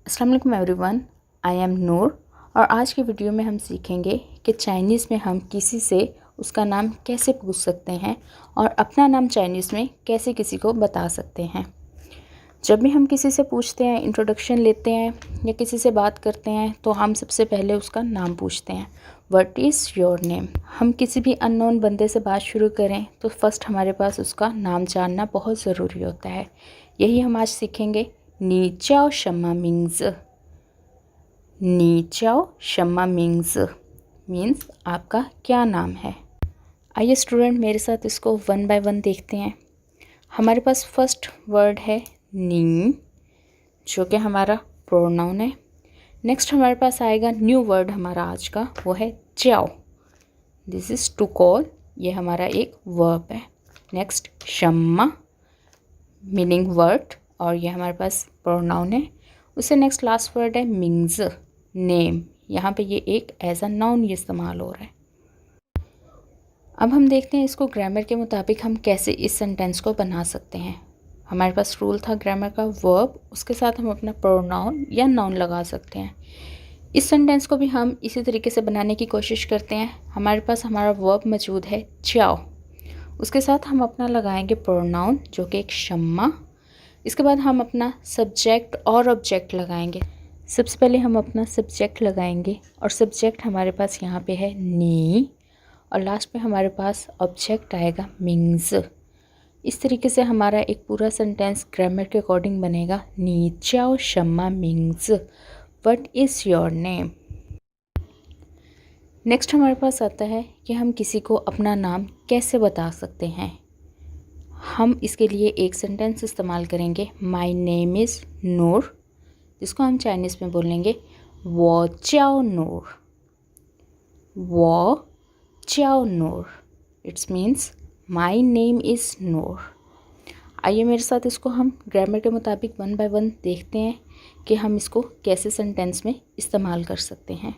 अस्सलाम वालेकुम everyone, I am नूर और आज की वीडियो में हम सीखेंगे कि चाइनीज़ में हम किसी से उसका नाम कैसे पूछ सकते हैं और अपना नाम चाइनीज़ में कैसे किसी को बता सकते हैं। जब भी हम किसी से पूछते हैं, इंट्रोडक्शन लेते हैं या किसी से बात करते हैं तो हम सबसे पहले उसका नाम पूछते हैं, व्हाट इज़ योर नेम। हम किसी भी अननोन बंदे से बात शुरू करें तो फर्स्ट हमारे पास उसका नाम जानना बहुत ज़रूरी होता है। यही हम आज सीखेंगे। नी चाओ शम्मा मिंग्स। नी चाओ शम्मा मिंग्स मीन्स आपका क्या नाम है। आइए स्टूडेंट मेरे साथ इसको वन बाय वन देखते हैं। हमारे पास फर्स्ट वर्ड है नी, जो कि हमारा प्रोनाउन है। नेक्स्ट हमारे पास आएगा न्यू वर्ड हमारा आज का, वो है चाओ। दिस इज़ टू कॉल, ये हमारा एक वर्ब है। नेक्स्ट शम्मा मीनिंग वर्ड और ये हमारे पास प्रोनाउन है। उससे नेक्स्ट लास्ट वर्ड है मिंग्स, नेम। यहाँ पे ये एक एज अ नाउन ये इस्तेमाल हो रहा है। अब हम देखते हैं इसको ग्रामर के मुताबिक हम कैसे इस सेंटेंस को बना सकते हैं। हमारे पास रूल था ग्रामर का, वर्ब, उसके साथ हम अपना प्रोनाउन या नाउन लगा सकते हैं। इस सेंटेंस को भी हम इसी तरीके से बनाने की कोशिश करते हैं। हमारे पास हमारा वर्ब मौजूद है चाओ, उसके साथ हम अपना लगाएंगे प्रोनाउन जो कि एक शम्मा। इसके बाद हम अपना सब्जेक्ट और ऑब्जेक्ट लगाएंगे। सबसे पहले हम अपना सब्जेक्ट लगाएंगे और सब्जेक्ट हमारे पास यहाँ पे है नी और लास्ट में हमारे पास ऑब्जेक्ट आएगा मिंग्स। इस तरीके से हमारा एक पूरा सेंटेंस ग्रामर के अकॉर्डिंग बनेगा। नी चाओ शम्मा मिंग्स, what is your name. Next हमारे पास आता है कि हम किसी को अपना नाम कैसे बता सकते हैं। हम इसके लिए एक सेंटेंस इस्तेमाल करेंगे, माई नेम इज़ नूर, जिसको हम चाइनीज़ में बोलेंगे वो चाओ नूर। वो चाओ Noor, it's means my name is Noor. आइए मेरे साथ इसको हम ग्रामर के मुताबिक वन बाय वन देखते हैं कि हम इसको कैसे सेंटेंस में इस्तेमाल कर सकते हैं।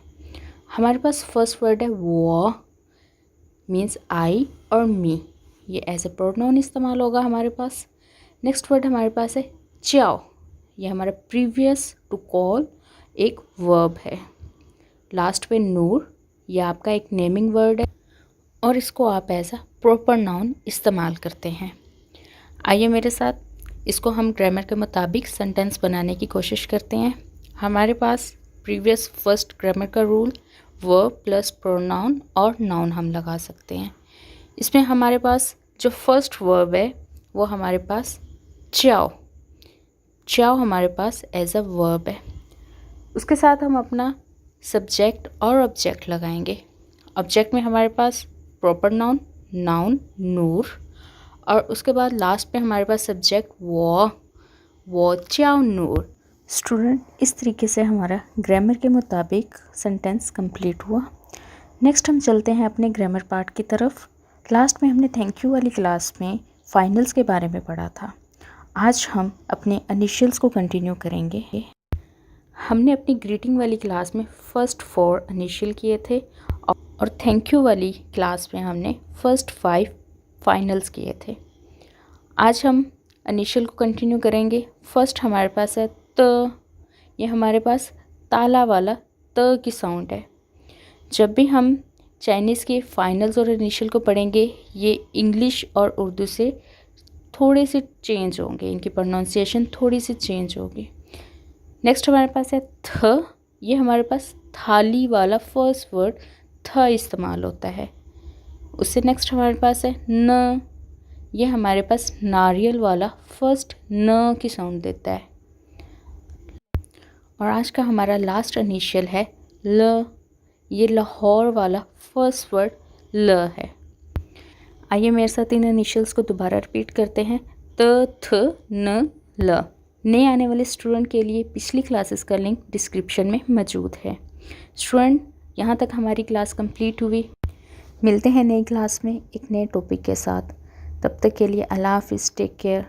हमारे पास फर्स्ट वर्ड है वो, मीन्स आई और मी, ये एज ए प्रोनाउन इस्तेमाल होगा हमारे पास। नेक्स्ट वर्ड हमारे पास है चाओ, ये हमारा प्रीवियस टू कॉल एक वर्ब है। लास्ट पे नूर, ये आपका एक नेमिंग वर्ड है और इसको आप एज अ प्रॉपर नाउन इस्तेमाल करते हैं। आइए मेरे साथ इसको हम ग्रामर के मुताबिक सेंटेंस बनाने की कोशिश करते हैं। हमारे पास प्रीवियस फर्स्ट ग्रामर का रूल, वर्ब प्लस प्रोनाउन और नाउन हम लगा सकते हैं। इसमें हमारे पास जो फर्स्ट वर्ब है वो हमारे पास चाओ, चाओ हमारे पास एज अ वर्ब है। उसके साथ हम अपना सब्जेक्ट और ऑब्जेक्ट लगाएंगे। ऑब्जेक्ट में हमारे पास प्रॉपर नाउन, नाउन नूर, और उसके बाद लास्ट पे हमारे पास सब्जेक्ट वो चाओ नूर। स्टूडेंट इस तरीके से हमारा ग्रामर के मुताबिक सेंटेंस कंप्लीट हुआ। नेक्स्ट हम चलते हैं अपने ग्रामर पार्ट की तरफ। लास्ट में हमने थैंक यू वाली क्लास में फाइनल्स के बारे में पढ़ा था। आज हम अपने इनिशियल्स को कंटिन्यू करेंगे। हमने अपनी ग्रीटिंग वाली क्लास में फर्स्ट 4 इनिशियल किए थे और थैंक यू वाली क्लास में हमने फर्स्ट 5 फाइनल्स किए थे। आज हम इनिशियल को कंटिन्यू करेंगे। फर्स्ट हमारे पास है त, ये हमारे पास ताला वाला त की साउंड है। जब भी हम चाइनीज़ के फाइनल्स और इनिशियल को पढ़ेंगे ये इंग्लिश और उर्दू से थोड़े से चेंज होंगे, इनकी प्रोनाउंसिएशन थोड़ी सी चेंज होगी। नेक्स्ट हमारे पास है थ, ये हमारे पास थाली वाला फर्स्ट वर्ड थ इस्तेमाल होता है। उससे नेक्स्ट हमारे पास है न, ये हमारे पास नारियल वाला फर्स्ट न की साउंड देता है। और आज का हमारा लास्ट इनिशियल है ल, ये लाहौर वाला फर्स्ट वर्ड ल है। आइए मेरे साथ इन इनिशियल्स को दोबारा रिपीट करते हैं, त थ न ल। नए आने वाले स्टूडेंट के लिए पिछली क्लासेस का लिंक डिस्क्रिप्शन में मौजूद है। स्टूडेंट यहाँ तक हमारी क्लास कंप्लीट हुई। मिलते हैं नई क्लास में एक नए टॉपिक के साथ। तब तक के लिए अल्लाह हाफिज़, टेक केयर।